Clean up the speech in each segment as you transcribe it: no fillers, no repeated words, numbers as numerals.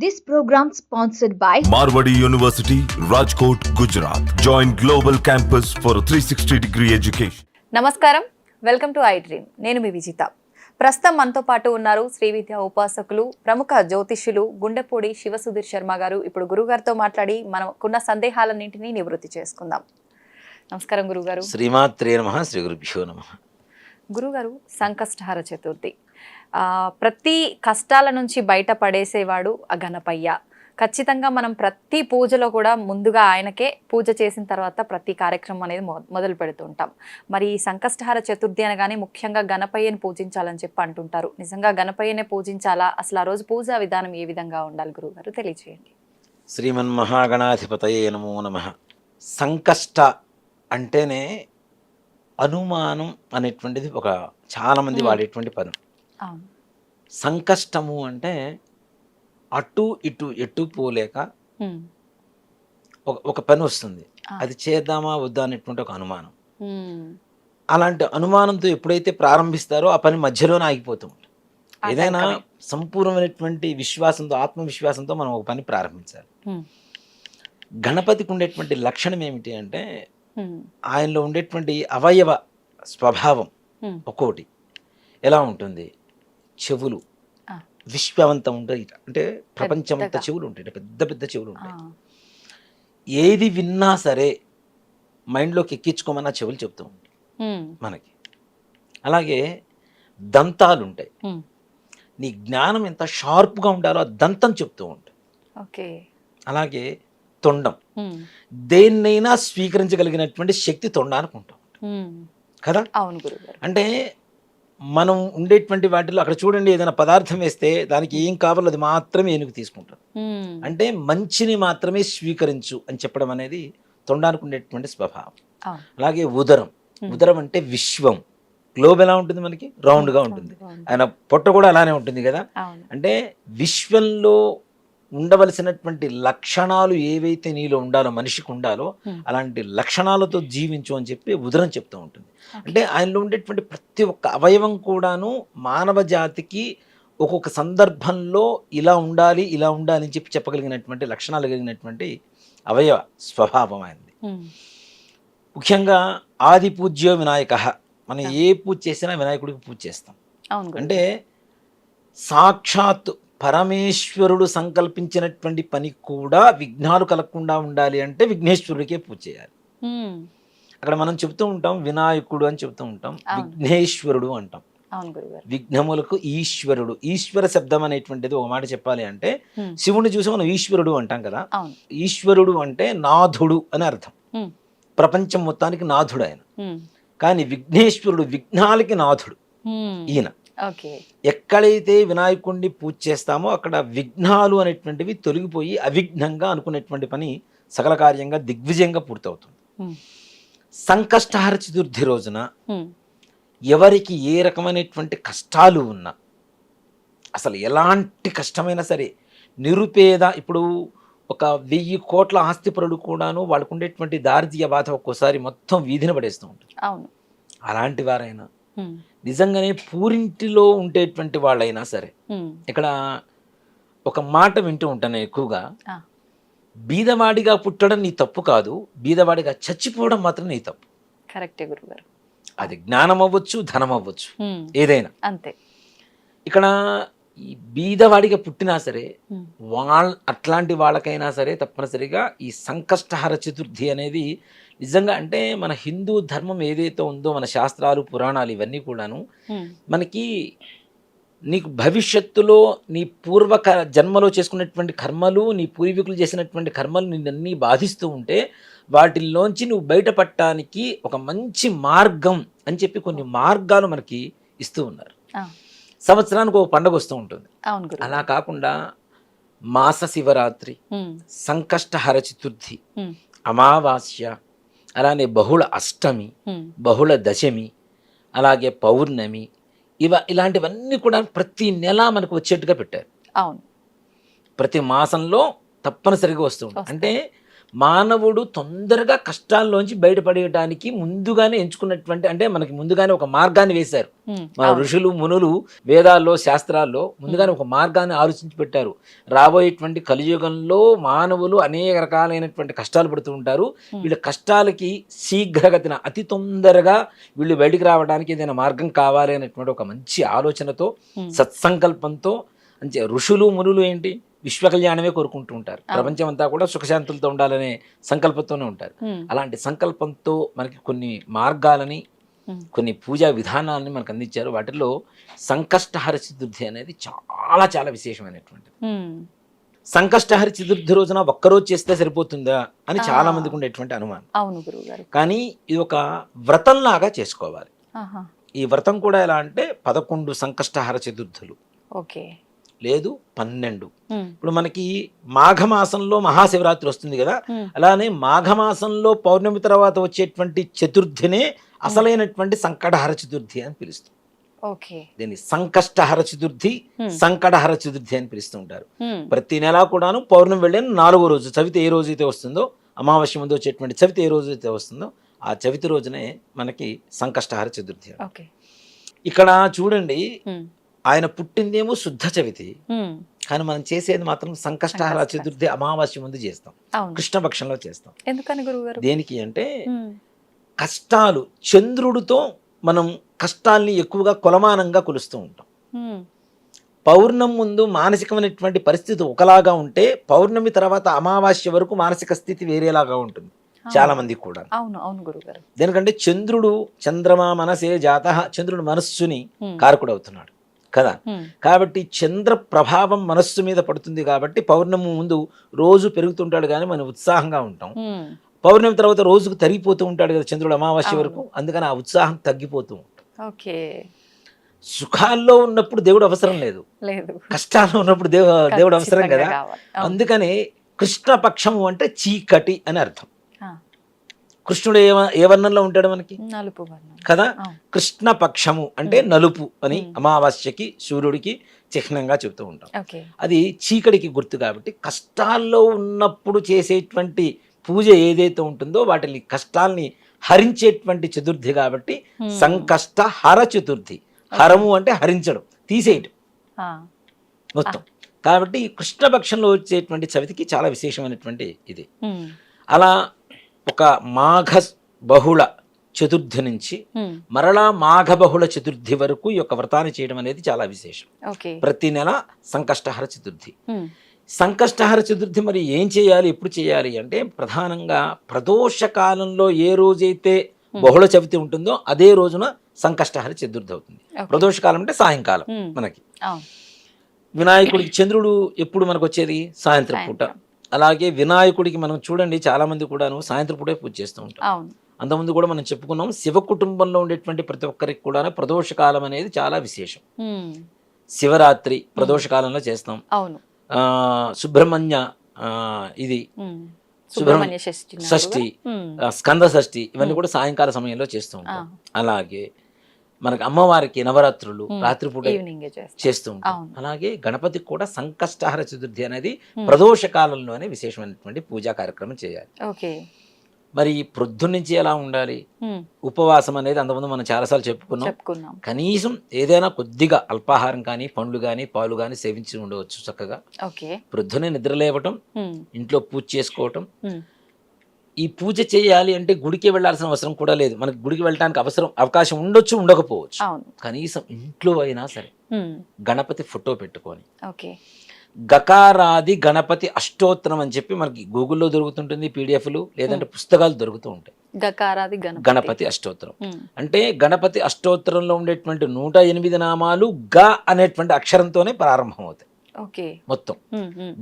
This program sponsored by Marwadi University, Rajkot, Gujarat. Join Global Campus for a 360-degree education. నమస్కారం, welcome to I dream. నేను మీ విజిత. ప్రస్తుతం మనతో పాటు ఉన్నారు శ్రీ విద్యా ఉపాసకులు, ప్రముఖ జ్యోతిష్యులు గుండెపూడి శివసుధీర్ శర్మ గారు. ఇప్పుడు గురుగారితో మాట్లాడి మనకున్న సందేహాలన్నింటినీ నివృత్తి చేసుకుందాం. నమస్కారం గురుగారు. శ్రీమాత్రే నమః. శ్రీ గురుభ్యో నమః. గురుగారు, సంకష్టహర చతుర్థి, ప్రతి కష్టాల నుంచి బయటపడేసేవాడు ఆ గణపయ్య. ఖచ్చితంగా మనం ప్రతి పూజలో కూడా ముందుగా ఆయనకే పూజ చేసిన తర్వాత ప్రతి కార్యక్రమం అనేది మొదలు పెడుతూ ఉంటాం. మరి ఈ సంకష్టహర చతుర్థి అనగానే ముఖ్యంగా గణపయ్యని పూజించాలని చెప్పి అంటుంటారు. నిజంగా గణపయ్యనే పూజించాలా? అసలు ఆ రోజు పూజా విధానం ఏ విధంగా ఉండాలి గురుగారు, తెలియజేయండి. శ్రీమన్మహాగణాధిపతయే నమో నమః. సంకష్ట అంటేనే అనుమానం అనేటువంటిది ఒక చాలామంది వాడేటువంటి పదం. సంకష్టము అంటే అటు ఇటు ఎటు పోలేక ఒక పని వస్తుంది, అది చేద్దామా వద్దా అనేటువంటి ఒక అనుమానం. అలాంటి అనుమానంతో ఎప్పుడైతే ప్రారంభిస్తారో ఆ పని మధ్యలోనే ఆగిపోతూ ఉంటుంది. ఏదైనా సంపూర్ణమైనటువంటి విశ్వాసంతో, ఆత్మవిశ్వాసంతో మనం ఒక పని ప్రారంభించాలి. గణపతికి ఉండేటువంటి లక్షణం ఏమిటి అంటే ఆయనలో ఉండేటువంటి అవయవ స్వభావం ఒక్కోటి ఎలా ఉంటుంది. చెవులు విశ్వవంతం ఉంటాయి, అంటే ప్రపంచమంతా చెవులు ఉంటాయి, పెద్ద పెద్ద చెవులు ఉంటాయి. ఏది విన్నా సరే మైండ్లోకి ఎక్కించుకోమన్నా చెవులు చెప్తూ ఉంటాయి మనకి. అలాగే దంతాలు ఉంటాయి, నీ జ్ఞానం ఎంత షార్ప్గా ఉండాలో ఆ దంతం చెప్తూ ఉంటుంది. అలాగే తొండం, దేన్నైనా స్వీకరించగలిగినటువంటి శక్తి తొండానికి ఉంటాం కదా. అవును గురుగారు. అంటే మనం ఉండేటువంటి వాటిలో అక్కడ చూడండి, ఏదైనా పదార్థం వేస్తే దానికి ఏం కావాలో అది మాత్రమే ఏనుగు తీసుకుంటాం. అంటే మంచిని మాత్రమే స్వీకరించు అని చెప్పడం అనేది తొండానికి ఉండేటువంటి స్వభావం. అలాగే ఉదరం, ఉదరం అంటే విశ్వం. గ్లోబ్ ఎలా ఉంటుంది మనకి? రౌండ్గా ఉంటుంది. ఆయన పొట్ట కూడా అలానే ఉంటుంది కదా. అంటే విశ్వంలో ఉండవలసినటువంటి లక్షణాలు ఏవైతే నీలో ఉండాలో, మనిషికి ఉండాలో అలాంటి లక్షణాలతో జీవించు అని చెప్పి ఉదరం చెప్తూ ఉంటుంది. అంటే ఆయనలో ఉండేటువంటి ప్రతి ఒక్క అవయవం కూడాను మానవ జాతికి ఒక్కొక్క సందర్భంలో ఇలా ఉండాలి, ఇలా ఉండాలి అని చెప్పి చెప్పగలిగినటువంటి లక్షణాలు కలిగినటువంటి అవయవ స్వభావం ఆయనది. ముఖ్యంగా ఆది పూజ్యో వినాయక. మనం ఏ పూజ చేసినా వినాయకుడికి పూజ చేస్తాం. అంటే సాక్షాత్ పరమేశ్వరుడు సంకల్పించినటువంటి పని కూడా విఘ్నాలు కలగకుండా ఉండాలి అంటే విఘ్నేశ్వరుడికే పూజ చేయాలి. అక్కడ మనం చెబుతూ ఉంటాం వినాయకుడు అని చెబుతూ ఉంటాం, విఘ్నేశ్వరుడు అంటాం. విఘ్నములకు ఈశ్వరుడు. ఈశ్వర శబ్దం అనేటువంటిది ఒక మాట చెప్పాలి అంటే శివుని చూసి మనం ఈశ్వరుడు అంటాం కదా. ఈశ్వరుడు అంటే నాథుడు అని అర్థం, ప్రపంచం మొత్తానికి నాథుడు ఆయన. కానీ విఘ్నేశ్వరుడు విఘ్నాలకి నాథుడు ఈయన. ఎక్కడైతే వినాయకుడిని పూజ చేస్తామో అక్కడ విఘ్నాలు అనేటువంటివి తొలగిపోయి అవిఘ్నంగా అనుకునేటువంటి పని సకల కార్యంగా దిగ్విజయంగా పూర్తవుతుంది. సంకష్టహర చతుర్థి రోజున ఎవరికి ఏ రకమైనటువంటి కష్టాలు ఉన్నా, అసలు ఎలాంటి కష్టమైనా సరే, నిరుపేద, ఇప్పుడు ఒక 1000 కోట్ల ఆస్తిపరుడు కూడాను వాళ్ళకు ఉండేటువంటి దారిద్ర్య బాధ ఒక్కోసారి మొత్తం వీధిని పడేస్తూ ఉంటుంది. అలాంటి వారైనా, నిజంగానే పూరింటిలో ఉండేటువంటి వాళ్ళైనా సరే, ఇక్కడ ఒక మాట వింటూ ఉంటాను ఎక్కువగా, బీదవాడిగా పుట్టడం నీ తప్పు కాదు, బీదవాడిగా చచ్చిపోవడం మాత్రం నీ తప్పు. కరెక్టే గురుగారు. అది జ్ఞానం అవ్వచ్చు, ధనం అవ్వచ్చు, ఏదైనా అంతే. ఇక్కడ ఈ బీదవాడిగా పుట్టినా సరే అట్లాంటి వాళ్ళకైనా సరే తప్పనిసరిగా ఈ సంకష్టహర చతుర్థి అనేది నిజంగా, అంటే మన హిందూ ధర్మం ఏదైతే ఉందో, మన శాస్త్రాలు, పురాణాలు ఇవన్నీ కూడాను మనకి నీకు భవిష్యత్తులో నీ జన్మలో చేసుకున్నటువంటి కర్మలు, నీ పూర్వీకులు చేసినటువంటి కర్మలు నిన్నన్నీ బాధిస్తూ ఉంటే వాటిల్లోంచి నువ్వు బయటపడటానికి ఒక మంచి మార్గం అని చెప్పి కొన్ని మార్గాలు మనకి ఇస్తూ ఉన్నారు. సంవత్సరానికి ఒక పండుగ వస్తూ ఉంటుంది. అలా కాకుండా మాస శివరాత్రి, సంకష్టహర చతుర్థి, అమావాస్య, అలానే బహుళ అష్టమి, బహుళ దశమి, అలాగే పౌర్ణమి, ఇలాంటివన్నీ కూడా ప్రతి నెల మనకు వచ్చేట్టుగా పెట్టారు. ప్రతి మాసంలో తప్పనిసరిగా వస్తూ ఉంటాయి. అంటే మానవుడు తొందరగా కష్టాల్లోంచి బయటపడేయడానికి ముందుగానే ఎంచుకున్నటువంటి, అంటే మనకి ముందుగానే ఒక మార్గాన్ని వేశారు మన ఋషులు మునులు. వేదాల్లో శాస్త్రాల్లో ముందుగానే ఒక మార్గాన్ని ఆలోచించి పెట్టారు. రాబోయేటువంటి కలియుగంలో మానవులు అనేక రకాలైనటువంటి కష్టాలు పడుతూ ఉంటారు. వీళ్ళ కష్టాలకి శీఘ్రగతిన అతి తొందరగా వీళ్ళు బయటికి రావడానికి ఏదైనా మార్గం కావాలి అనేటువంటి ఒక మంచి ఆలోచనతో, సత్సంకల్పంతో, అంటే ఋషులు మునులు ఏంటి విశ్వ కళ్యాణమే కోరుకుంటూ ఉంటారు. ప్రపంచం అంతా కూడా సుఖశాంతులతో ఉండాలనే సంకల్పంతోనే ఉంటారు. అలాంటి సంకల్పంతో మనకి కొన్ని మార్గాలని, కొన్ని పూజా విధానాలని మనకు అందించారు. వాటిల్లో సంకష్టహర చతుర్థి అనేది చాలా చాలా విశేషమైనటువంటిది. సంకష్టహర చతుర్థి రోజున ఒక్కరోజు చేస్తే సరిపోతుందా అని చాలా మందికి ఉండేటువంటి అనుమానం. అవును గురువుగారు. కానీ ఇది ఒక వ్రతంలాగా చేసుకోవాలి. ఈ వ్రతం కూడా ఎలా అంటే 11 సంకష్టహర చతుర్థులు, ఓకే, లేదు 12. ఇప్పుడు మనకి మాఘమాసంలో మహాశివరాత్రి వస్తుంది కదా, అలానే మాఘమాసంలో పౌర్ణమి తర్వాత వచ్చేటువంటి చతుర్థినే అసలైనటువంటి సంకటహర చతుర్థి అని పిలుస్తాం. దీన్ని సంకష్టహర చతుర్థి, సంకటహర చతుర్థి అని పిలుస్తూ ఉంటారు. ప్రతి నెల కూడాను పౌర్ణమి వెళ్ళిన 4వ రోజు చవితి ఏ రోజు అయితే వస్తుందో, అమావాస్య ముందు వచ్చేటువంటి చవితి ఏ రోజు అయితే వస్తుందో ఆ చవితి రోజునే మనకి సంకష్టహర చతుర్థి. ఇక్కడ చూడండి, ఆయన పుట్టిందేమో శుద్ధ చవితి, కానీ మనం చేసేది మాత్రం సంకష్టహర చతుర్థి అమావాస్య ముందు చేస్తాం, కృష్ణపక్షంలో చేస్తాం. ఎందుకని గురువుగారు? దేనికి అంటే కష్టాలు, చంద్రుడితో మనం కష్టాల్ని ఎక్కువగా కొలమానంగా కొలుస్తూ ఉంటాం. పౌర్ణమి ముందు మానసికమైనటువంటి పరిస్థితి ఒకలాగా ఉంటే, పౌర్ణమి తర్వాత అమావాస్య వరకు మానసిక స్థితి వేరేలాగా ఉంటుంది చాలా మందికి కూడా. అవును అవును గురుగారు. దేనికంటే చంద్రుడు చంద్రమా మనసే జాత, చంద్రుడు మనస్సుని కారకుడు అవుతున్నాడు కదా. కాబట్టి చంద్ర ప్రభావం మనస్సు మీద పడుతుంది. కాబట్టి పౌర్ణమి ముందు రోజు పెరుగుతుంటాడు కానీ మనం ఉత్సాహంగా ఉంటాం. పౌర్ణమి తర్వాత రోజుకు తరిగిపోతూ ఉంటాడు కదా చంద్రుడు అమావాస్య వరకు, అందుకని ఆ ఉత్సాహం తగ్గిపోతూ ఉంటుంది. సుఖాల్లో ఉన్నప్పుడు దేవుడు అవసరం లేదు, కష్టాల్లో ఉన్నప్పుడు దేవుడు అవసరం కదా. అందుకనే కృష్ణపక్షము అంటే చీకటి అని అర్థం. కృష్ణుడు ఏ వర్ణంలో ఉంటాడు మనకి? నలుపు వర్ణం కదా. కృష్ణపక్షము అంటే నలుపు అని అమావాస్యకి సూర్యుడికి చిహ్నంగా చెబుతూ ఉంటాం. అది చీకటికి గుర్తు. కాబట్టి కష్టాల్లో ఉన్నప్పుడు చేసేటువంటి పూజ ఏదైతే ఉంటుందో వాటిని కష్టాల్ని హరించేటువంటి చతుర్థి కాబట్టి సంకష్ట హర చతుర్థి. హరము అంటే హరించడం, తీసేయటం మొత్తం. కాబట్టి కృష్ణపక్షంలో వచ్చేటువంటి చవితికి చాలా విశేషమైనటువంటి ఇది. అలా ఒక మాఘ బహుళ చతుర్థి నుంచి మరలా మాఘ బహుళ చతుర్థి వరకు ఈ యొక్క వ్రతాన్ని చేయడం అనేది చాలా విశేషం. ప్రతి నెల సంకష్టహర చతుర్థి. సంకష్టహర చతుర్థి మరి ఏం చేయాలి, ఎప్పుడు చేయాలి అంటే, ప్రధానంగా ప్రదోష కాలంలో ఏ రోజైతే బహుళ చవితి ఉంటుందో అదే రోజున సంకష్టహర చతుర్థి అవుతుంది. ప్రదోష కాలం అంటే సాయంకాలం. మనకి వినాయకుడికి చంద్రుడు ఎప్పుడు మనకు వచ్చేది? సాయంత్రం పూట. అలాగే వినాయకుడికి మనం చూడండి చాలా మంది కూడాను సాయంత్రం పూటే పూజ చేస్తూ ఉంటాం. అంతకుముందు కూడా మనం చెప్పుకున్నాం, శివ కుటుంబంలో ఉండేటువంటి ప్రతి ఒక్కరికి కూడా ప్రదోష కాలం అనేది చాలా విశేషం. శివరాత్రి ప్రదోష కాలంలో చేస్తాం. సుబ్రహ్మణ్య ఇది సుబ్రహ్మణ్య షష్ఠి, స్కంద షష్ఠి, ఇవన్నీ కూడా సాయంకాల సమయంలో చేస్తూ ఉంటాం. అలాగే మనకి అమ్మవారికి నవరాత్రులు రాత్రిపూట చేస్తూ ఉంటాం. అలాగే గణపతికి కూడా సంకష్టహర చతుర్థి అనేది ప్రదోష కాలంలోనే విశేషమైనటువంటి పూజా కార్యక్రమం చేయాలి. మరి ప్రొద్దున్నుంచి ఎలా ఉండాలి? ఉపవాసం అనేది అంతకుముందు మనం చాలాసార్లు చెప్పుకున్నాం. కనీసం ఏదైనా కొద్దిగా అల్పాహారం కానీ, పండ్లు కానీ, పాలు కానీ సేవించి ఉండవచ్చు చక్కగా. ప్రొద్దునే నిద్ర లేవటం, ఇంట్లో పూజ చేసుకోవటం. ఈ పూజ చేయాలి అంటే గుడికి వెళ్లాల్సిన అవసరం కూడా లేదు. మనకి గుడికి వెళ్ళడానికి అవకాశం ఉండొచ్చు, ఉండకపోవచ్చు. కనీసం ఇంట్లో అయినా సరే గణపతి ఫోటో పెట్టుకొని గకారాది గణపతి అష్టోత్తరం అని చెప్పి మనకి గూగుల్లో దొరుకుతుంటుంది, పీడిఎఫ్లు, లేదంటే పుస్తకాలు దొరుకుతూ ఉంటాయి. గకారాది గణపతి అష్టోత్తరం అంటే గణపతి అష్టోత్తరంలో ఉండేటువంటి 108 నామాలు గ అనేటువంటి అక్షరంతోనే ప్రారంభం అవుతాయి మొత్తం.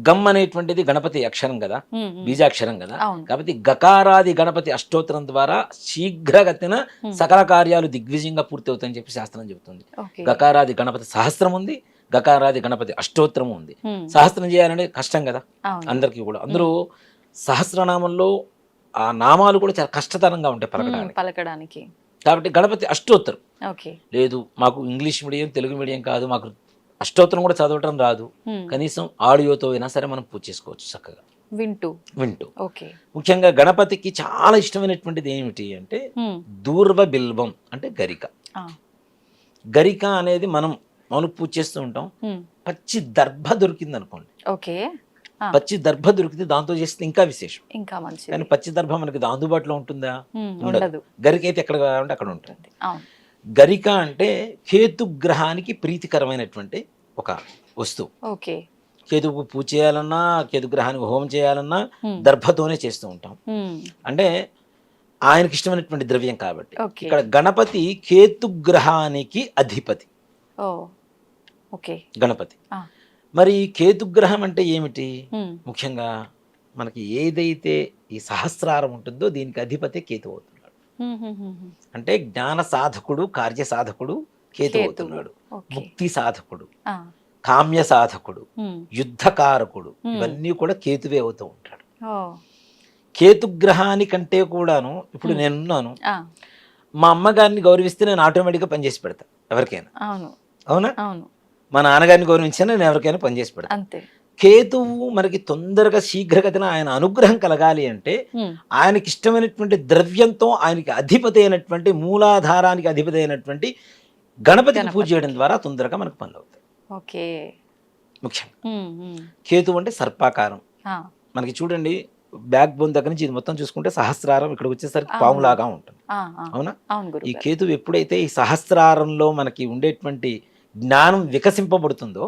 గమ్ అనేటువంటిది గణపతి అక్షరం కదా, బీజాక్షరం కదా. కాబట్టి గకారాది గణపతి అష్టోత్తరం ద్వారా శీఘ్రగతిన సకల కార్యాలు దిగ్విజయంగా పూర్తి అవుతాయని చెప్పి శాస్త్రం చెబుతుంది. గకారాది గణపతి సహస్రం ఉంది, గకారాది గణపతి అష్టోత్తరం ఉంది. సహస్రం చేయాలంటే కష్టం కదా అందరికీ కూడా. అందరూ సహస్రనామంలో ఆ నామాలు కూడా చాలా కష్టతరంగా ఉంటాయి పలకడానికి. కాబట్టి గణపతి అష్టోత్తరం లేదు, మాకు ఇంగ్లీష్ మీడియం తెలుగు మీడియం కాదు, మాకు అష్టోత్తరం కూడా చదవటం రాదు, కనీసం ఆడియోతో అయినా సరే మనం పూజ చేసుకోవచ్చు చక్కగా. వింటూ. ఓకే. ముఖ్యంగా గణపతికి చాలా ఇష్టమైనటువంటిది ఏమిటి అంటే దూర్వ బిల్వం అంటే గరిక. గరిక అనేది మనం పూజ చేస్తూ ఉంటాం. పచ్చి దర్భ దొరికింది అనుకోండి, ఓకే, పచ్చి దర్భ దొరికితే దాంతో చేస్తే ఇంకా విశేషం. ఇంకా మంచిది. కానీ పచ్చి దర్భ మనకి అందుబాటులో ఉంటుందా? ఉండదు. గరిక అయితే ఎక్కడ కావాలంటే అక్కడ ఉంటుంది. గరిక అంటే కేతుగ్రహానికి ప్రీతికరమైనటువంటి ఒక వస్తువు. ఓకే. కేతువుకు పూజ చేయాలన్నా, కేతుగ్రహానికి హోమం చేయాలన్నా దర్భతోనే చేస్తూ ఉంటాం. అంటే ఆయనకి ఇష్టమైనటువంటి ద్రవ్యం కాబట్టి. ఇక్కడ గణపతి కేతుగ్రహానికి అధిపతి. ఓకే. గణపతి. మరి కేతుగ్రహం అంటే ఏమిటి? ముఖ్యంగా మనకి ఏదైతే ఈ సహస్రారం ఉంటుందో దీనికి అధిపతి కేతు అవుతున్నాడు. అంటే జ్ఞాన సాధకుడు, కార్య సాధకుడు కేతు అవుతున్నాడు. ముక్తి సాధకుడు, కామ్య సాధకుడు, యుద్ధకారకుడు, ఇవన్నీ కూడా కేతువే అవుతూ ఉంటాడు. కేతుగ్రహానికంటే కూడాను ఇప్పుడు నేనున్నాను, మా అమ్మగారిని గౌరవిస్తే నేను ఆటోమేటిక్గా పనిచేసి పెడతా ఎవరికైనా. అవునా? మా నాన్నగారిని గౌరవించినా నేను ఎవరికైనా పనిచేసి పెడతా. కేతువు మనకి తొందరగా శీఘ్రగతిన ఆయన అనుగ్రహం కలగాలి అంటే ఆయనకి ఇష్టమైనటువంటి ద్రవ్యంతో ఆయనకి అధిపతి అయినటువంటి మూలాధారానికి అధిపతి అయినటువంటి గణపతికి పూజ చేయడం ద్వారా తొందరగా మనకు పనులు అవుతాయి. ముఖ్యంగా కేతు అంటే సర్పాకారం. మనకి చూడండి, బ్యాక్ బోన్ దగ్గర నుంచి ఇది మొత్తం చూసుకుంటే సహస్రారం ఇక్కడికి వచ్చేసరికి పాములాగా ఉంటుంది. అవునా? ఈ కేతువు ఎప్పుడైతే ఈ సహస్రారంలో మనకి ఉండేటువంటి జ్ఞానం వికసింపబడుతుందో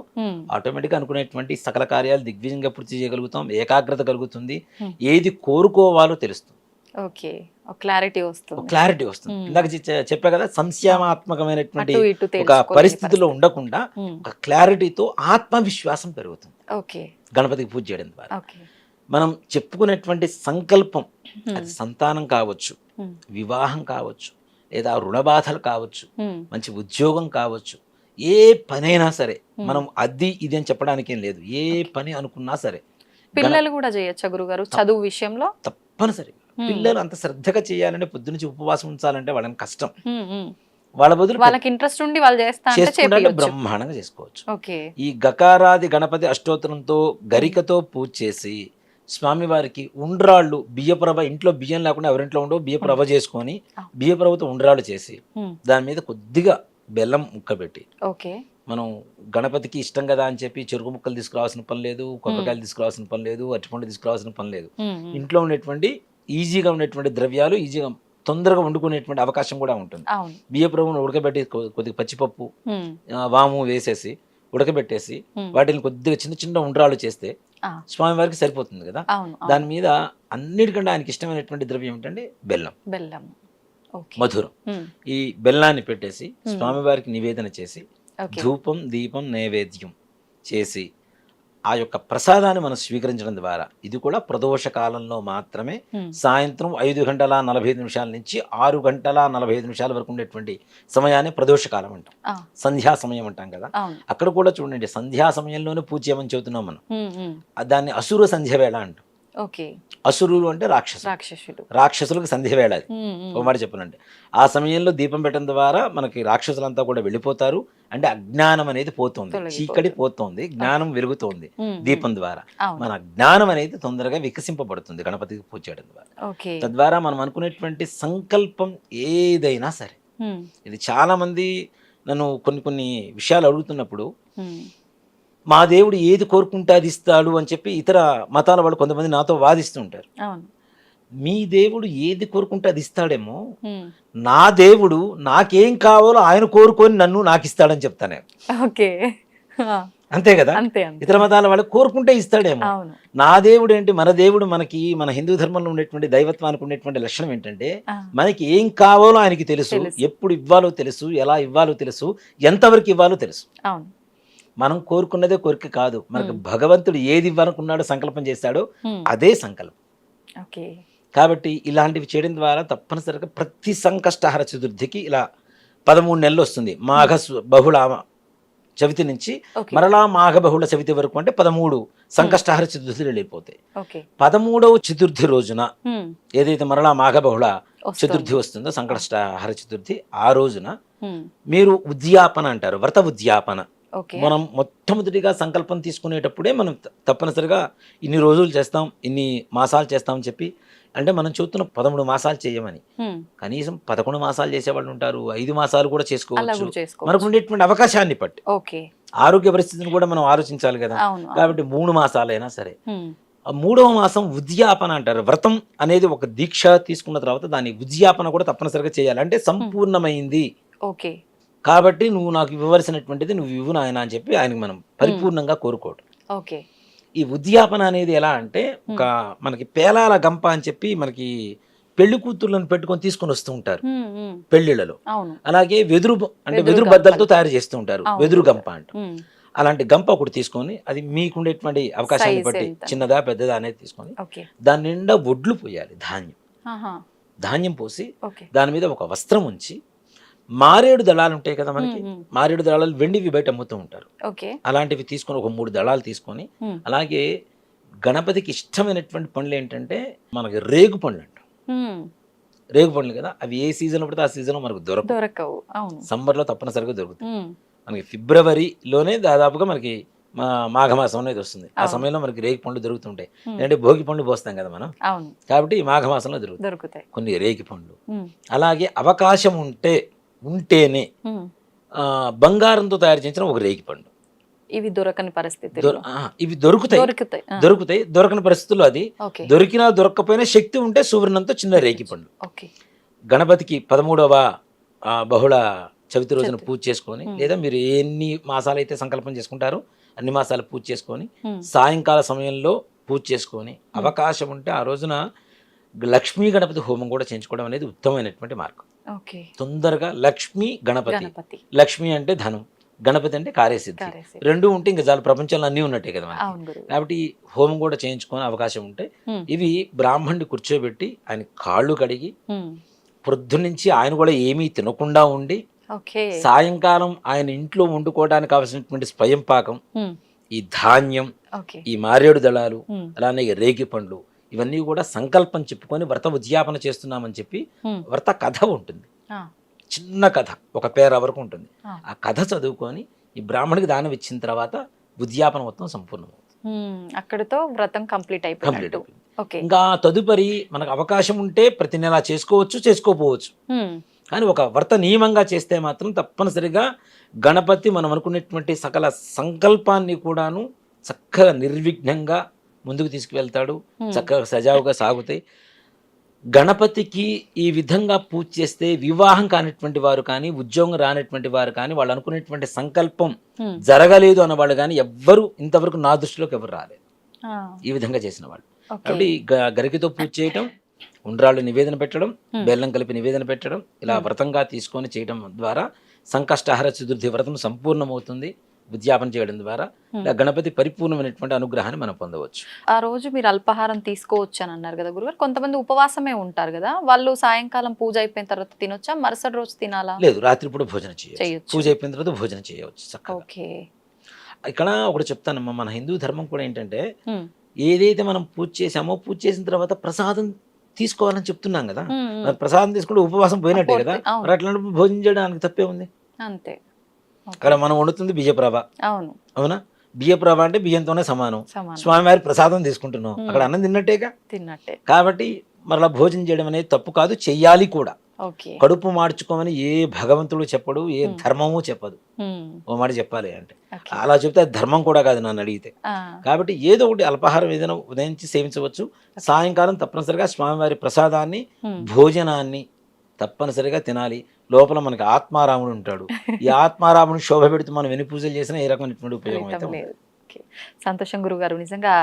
ఆటోమేటిక్గా అనుకునేటువంటి సకల కార్యాలు దిగ్విజయంగా పూర్తి చేయగలుగుతాం. ఏకాగ్రత కలుగుతుంది. ఏది కోరుకోవాలో తెలుస్తుంది. క్లారిటీ వస్తుంది. ఇందాక చెప్పా కదా, సంశయాత్మకమైనటువంటి ఒక పరిస్థితిలో ఉండకుండా ఒక క్లారిటీతో ఆత్మవిశ్వాసం పెరుగుతుంది గణపతికి పూజ చేయడం ద్వారా. మనం చెప్పుకునేటువంటి సంకల్పం, అది సంతానం కావచ్చు, వివాహం కావచ్చు, లేదా రుణ బాధలు కావచ్చు, మంచి ఉద్యోగం కావచ్చు, ఏ పనైనా సరే మనం అది ఇది అని చెప్పడానికి ఏం లేదు. ఏ పని అనుకున్నా సరే పిల్లలు కూడా చేయొచ్చా గురుగారు చదువు విషయంలో? తప్పనిసరిగా పిల్లలు అంత శ్రద్ధగా చేయాలంటే, పొద్దునుంచి ఉపవాసం ఉంచాలంటే వాళ్ళని కష్టం. వాళ్ళ బదులు వాళ్ళకి ఇంట్రెస్ట్ ఉండి వాళ్ళు చేసుకుంటే బ్రహ్మాండంగా చేసుకోవచ్చు. ఈ గకారాది గణపతి అష్టోత్తరంతో గరికతో పూజ చేసి స్వామివారికి ఉండ్రాళ్ళు, బియ్యప్రభ, ఇంట్లో బియ్యం లేకుండా ఎవరింట్లో ఉండో బియ్యప్రభ చేసుకొని బియ్యప్రభతో ఉండ్రాళ్ళు చేసి దాని మీద కొద్దిగా బెల్లం ముక్క పెట్టి, మనం గణపతికి ఇష్టం కదా అని చెప్పి చెరుకు ముక్కలు తీసుకురావాల్సిన పని లేదు, కొబ్బరికాయలు తీసుకురావాల్సిన పని లేదు, అరటిపండు తీసుకురావాల్సిన పని లేదు. ఇంట్లో ఉండేటువంటి ఈజీగా ఉండేటువంటి ద్రవ్యాలు ఈజీగా తొందరగా వండుకునేటువంటి అవకాశం కూడా ఉంటుంది. బియ్యప్రభను ఉడకబెట్టి కొద్దిగా పచ్చిపప్పు, వాము వేసేసి ఉడకబెట్టేసి వాటిని కొద్దిగా చిన్న చిన్న ఉండ్రాళ్ళు చేస్తే స్వామివారికి సరిపోతుంది కదా. దాని మీద అన్నిటికంటే ఆయనకి ఇష్టమైనటువంటి ద్రవ్యం ఏంటంటే బెల్లం, మధురం. ఈ బెల్లాన్ని పెట్టేసి స్వామివారికి నివేదన చేసి ధూపం, దీపం, నైవేద్యం చేసి ఆ యొక్క ప్రసాదాన్ని మనం స్వీకరించడం ద్వారా, ఇది కూడా ప్రదోష కాలంలో మాత్రమే, సాయంత్రం 5:45 నుంచి 6:45 వరకు ఉండేటువంటి సమయాన్ని ప్రదోష కాలం అంటాం, సంధ్యా సమయం అంటాం కదా. అక్కడ కూడా చూడండి, సంధ్యా సమయంలోనే పూజ చేయమని చెబుతున్నాం మనం. దాన్ని అసుర సంధ్య వేళ అంటాం. అసురులు అంటే రాక్షసులకు సంధ్య వేళ. అది ఒక మాట చెప్పాలంటే ఆ సమయంలో దీపం పెట్టడం ద్వారా మనకి రాక్షసులంతా కూడా వెళ్ళిపోతారు. అంటే అజ్ఞానం అనేది పోతుంది, చీకటి పోతుంది, జ్ఞానం వెలుగుతోంది దీపం ద్వారా. మన జ్ఞానం అనేది తొందరగా వికసింపబడుతుంది గణపతికి పూజ చేయడం ద్వారా. తద్వారా మనం అనుకునేటువంటి సంకల్పం ఏదైనా సరే, ఇది చాలా మంది నన్ను కొన్ని విషయాలు అడుగుతున్నప్పుడు, మా దేవుడు ఏది కోరుకుంటే అది ఇస్తాడు అని చెప్పి ఇతర మతాల వాళ్ళు కొంతమంది నాతో వాదిస్తుంటారు. మీ దేవుడు ఏది కోరుకుంటే అది ఇస్తాడేమో, నా దేవుడు నాకేం కావాలో ఆయన కోరుకొని నాకు ఇస్తాడని చెప్తానే. అంతే కదా. ఇతర మతాల వాళ్ళు కోరుకుంటే ఇస్తాడేమో. నా దేవుడు ఏంటి, మన దేవుడు మనకి, మన హిందూ ధర్మంలో ఉండేటువంటి దైవత్వానికి ఉండేటువంటి లక్షణం ఏంటంటే, మనకి ఏం కావాలో ఆయనకి తెలుసు, ఎప్పుడు ఇవ్వాలో తెలుసు, ఎలా ఇవ్వాలో తెలుసు, ఎంతవరకు ఇవ్వాలో తెలుసు. మనం కోరుకున్నదే కోరిక కాదు, మనకు భగవంతుడు ఏది ఇవ్వాలనుకున్నాడో సంకల్పం చేశాడో అదే సంకల్పం. కాబట్టి ఇలాంటివి చేయడం ద్వారా తప్పనిసరిగా ప్రతి సంకష్టహర చతుర్థికి ఇలా 13 నెలలు వస్తుంది. మాఘ బహుళ చవితి నుంచి మరలా మాఘ బహుళ చవితి వరకు, అంటే 13 సంకష్టహర చతుర్థులు వెళ్ళిపోతాయి. 13వ చతుర్థి రోజున ఏదైతే మరలా మాఘ బహుళ చతుర్థి వస్తుందో, సంకష్టహర చతుర్థి, ఆ రోజున మీరు ఉద్యాపన అంటారు, వ్రత ఉద్యాపన ఓకే. మనం మొట్టమొదటిగా సంకల్పం తీసుకునేటప్పుడే మనం తప్పనిసరిగా ఇన్ని రోజులు చేస్తాం, ఇన్ని మాసాలు చేస్తాం అని చెప్పి, అంటే మనం చూస్తున్న 13 మాసాలు చేయమని, కనీసం 11 మాసాలు చేసేవాళ్ళు ఉంటారు, 5 మాసాలు కూడా అలా చేసుకోవచ్చు. కూడా చేసుకోవచ్చు. మనకు ఉండేటువంటి అవకాశాన్ని బట్టి ఓకే. ఆరోగ్య పరిస్థితిని కూడా మనం ఆలోచించాలి కదా. అవును. కాబట్టి 3 మాసాలైనా సరే. ఆ 3వ మాసం ఉద్యాపన అంటారు. వ్రతం అనేది ఒక దీక్ష తీసుకున్న తర్వాత దాని ఉద్యాపన కూడా తప్పనిసరిగా చేయాలి. అంటే సంపూర్ణమైంది ఓకే. కాబట్టి నువ్వు నాకు ఇవ్వవలసినటువంటిది నువ్వు ఇవ్వు నాయన అని చెప్పి ఆయనకి మనం పరిపూర్ణంగా కోరుకోవడం. ఓకే. ఈ ఉద్యాపన అనేది ఎలా అంటే ఒక మనకి పేలాల గంప అని చెప్పి మనకి పెళ్లి కూతుర్లను పెట్టుకొని తీసుకొని వస్తూ ఉంటారు పెళ్లిళ్లలో. అవును. అలాగే వెదురు అంటే వెదురు వెదురు బద్దలతో తయారు చేస్తూ ఉంటారు, అవును. వెదురు గంప అంట. అలాంటి గంప ఒకటి తీసుకొని, అది మీకుండేటువంటి అవకాశాన్ని Size బట్టి ఎంత? చిన్నదా పెద్దదా అనేది తీసుకొని ఓకే. దాని నిండా ఒడ్లు పోయాలి, ధాన్యం. ఆహా. ధాన్యం పోసి ఓకే. దాని మీద ఒక వస్త్రం ఉంచి, మారేడు దళాలు ఉంటాయి కదా మనకి, మారేడు దళాలు వెండివి బయట అమ్ముతూ ఉంటారు, ఓకే. అలాంటివి తీసుకొని ఒక 3 దళాలు తీసుకొని, అలాగే గణపతికి ఇష్టమైనటువంటి పండ్లు ఏంటంటే మనకి రేగు పండ్లు అంటాం. రేగు పండ్లు కదా, అవి ఏ సీజన్ పడితే ఆ సీజన్ మనకు దొరకవు. అవును. సమ్మర్లో తప్పనిసరిగా దొరుకుతాయి. మనకి ఫిబ్రవరిలోనే దాదాపుగా మనకి మాఘమాసం అనేది వస్తుంది. ఆ సమయంలో మనకి రేగి పండ్లు దొరుకుతుంటాయి. అంటే భోగి పండ్లు పోస్తాం కదా మనం, అవును. కాబట్టి ఈ మాఘమాసంలో దొరుకుతాయి కొన్ని రేగి పండ్లు. అలాగే అవకాశం ఉంటేనే బంగారంతో తయారు చేసిన ఒక రేగి పండు. ఇవి దొరకని పరిస్థితి. ఇవి దొరుకుతాయి. దొరకని పరిస్థితుల్లో అది దొరికినా దొరకకపోయినా శక్తి ఉంటే సువర్ణంతో చిన్న రేగి పండు. గణపతికి 13వ బహుళ చవితి రోజున పూజ చేసుకొని, లేదా మీరు ఎన్ని మాసాలు అయితే సంకల్పం చేసుకుంటారో అన్ని మాసాలు పూజ చేసుకొని, సాయంకాల సమయంలో పూజ చేసుకొని, అవకాశం ఉంటే ఆ రోజున లక్ష్మీ గణపతి హోమం కూడా చేయించుకోవడం అనేది ఉత్తమమైనటువంటి మార్గం. తొందరగా లక్ష్మీ గణపతి, లక్ష్మి అంటే ధనం, గణపతి అంటే కార్యసిద్ధి, రెండు ఉంటే ఇంకా చాలు, ప్రపంచంలో అన్నీ ఉన్నట్టే కదా మనకి. కాబట్టి హోమం కూడా చేయించుకొని అవకాశం ఉంటే ఇవి బ్రాహ్మణుడి కూర్చోబెట్టి ఆయన కాళ్ళు కడిగి, పొద్దున్నుంచి ఆయన కూడా ఏమీ తినకుండా ఉండి, సాయంకాలం ఆయన ఇంట్లో వండుకోవడానికి కావాల్సినటువంటి స్వయం పాకం, ఈ ధాన్యం, ఈ మారేడు దళాలు, అలానే రేగి పండ్లు, ఇవన్నీ కూడా సంకల్పం చెప్పుకొని వ్రత ఉద్యాపన చేస్తున్నామని చెప్పి వ్రత కథ ఉంటుంది, చిన్న కథ, ఒక పేర వరకు ఉంటుంది. ఆ కథ చదువుకొని ఈ బ్రాహ్మణికి దానం ఇచ్చిన తర్వాత ఉద్యాపన మొత్తం సంపూర్ణమవుతుంది. అక్కడితో వ్రతం కంప్లీట్ అయిపోయింది. ఇంకా తదుపరి మనకు అవకాశం ఉంటే ప్రతి నెల చేసుకోవచ్చు, చేసుకోపోవచ్చు. కానీ ఒక వ్రత నియమంగా చేస్తే మాత్రం తప్పనిసరిగా గణపతి మనం అనుకునేటువంటి సకల సంకల్పాన్ని కూడాను చక్కగా నిర్విఘ్నంగా ముందుకు తీసుకువెళ్తాడు, చక్కగా సజావుగా సాగుతాయి. గణపతికి ఈ విధంగా పూజ చేస్తే వివాహం కానిటువంటి వారు కానీ, ఉద్యోగం రానటువంటి వారు కానీ, వాళ్ళు అనుకునేటువంటి సంకల్పం జరగలేదు అన్నవాళ్ళు కానీ ఎవ్వరు ఇంతవరకు నా దృష్టిలోకి ఎవరు రాలేదు ఈ విధంగా చేసిన వాళ్ళు. కాబట్టి గరికతో పూజ చేయటం, ఉండ్రాళ్ళు నివేదన పెట్టడం, బెల్లం కలిపి నివేదన పెట్టడం, ఇలా వ్రతంగా తీసుకొని చేయడం ద్వారా సంకష్టహర చతుర్థి వ్రతం సంపూర్ణమవుతుంది. ఉద్యాపన చేయడం ద్వారా గణపతి పరిపూర్ణమైనటువంటి అనుగ్రహాన్ని మనం పొందవచ్చు. ఆ రోజు మీరు అల్పాహారం తీసుకోవచ్చు అని అన్నారు కదా గురుగారు. కొంతమంది ఉపవాసమే ఉంటారు కదా, వాళ్ళు సాయంకాలం పూజ అయిపోయిన తర్వాత తినొచ్చా, మరుసటి రోజు తినాలా? లేదు, రాత్రిపూట భోజనం చేయొచ్చు, పూజ అయిపోయిన తర్వాత భోజనం చేయవచ్చు చక్కగా. ఇక్కడ ఒకటి చెప్తానమ్మా, మన హిందూ ధర్మం కూడా ఏంటంటే ఏదైతే మనం పూజ చేసామో పూజ చేసిన తర్వాత ప్రసాదం తీసుకోవాలని చెప్తున్నాం కదా, ప్రసాదం తీసుకుంటే ఉపవాసం పోయినట్టే కదా, మరి అట్లాంటి భోజనం చేయడానికి తప్పే ఉంది. అంతే. అక్కడ మనం వండుతుంది బియ్యప్రభ, అవునా? బియ్యప్రభ అంటే బియ్యంతోనే సమానం. స్వామివారి ప్రసాదం తీసుకుంటున్నాం, అక్కడ అన్నం తిన్నట్టే. కాబట్టి మరలా భోజనం చేయడం అనేది తప్పు కాదు, చెయ్యాలి కూడా. కడుపు మార్చుకోమని ఏ భగవంతుడు చెప్పడు, ఏ ధర్మము చెప్పదు. ఓ మాట చెప్పాలి అంటే అలా చెప్తే అది ధర్మం కూడా కాదు నన్ను అడిగితే. కాబట్టి ఏదో ఒకటి అల్పాహారం ఏదైనా ఉదయించి సేవించవచ్చు. సాయంకాలం తప్పనిసరిగా స్వామివారి ప్రసాదాన్ని, భోజనాన్ని తప్పనిసరిగా తినాలి. లోపల మనకి ఆత్మారాముడు ఉంటాడు, ఈ ఆత్మారాముని శోభ పెడుతూ మనం ఎన్ని పూజలు చేసినా ఏ రకమైనటువంటి ఉపయోగం అయితే ఉండదు. సంతోషం గురుగారు, నిజంగా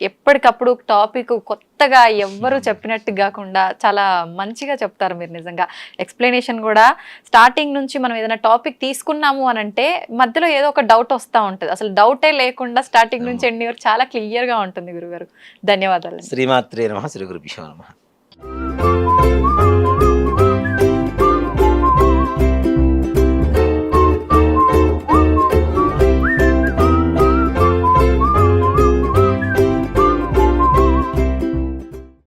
ఎప్పటికప్పుడు టాపిక్ కొత్తగా ఎవ్వరు చెప్పినట్టు కాకుండా చాలా మంచిగా చెప్తారు మీరు. నిజంగా ఎక్స్ప్లెనేషన్ కూడా స్టార్టింగ్ నుంచి మనం ఏదైనా టాపిక్ తీసుకున్నాము అని అంటే మధ్యలో ఏదో ఒక డౌట్ వస్తూ ఉంటుంది, అసలు డౌటే లేకుండా స్టార్టింగ్ నుంచి ఎండింగ్ వరకు చాలా క్లియర్గా ఉంటుంది గురుగారు. ధన్యవాదాలు. శ్రీమాత్రే నమః. శ్రీ గురుభ్యో నమః.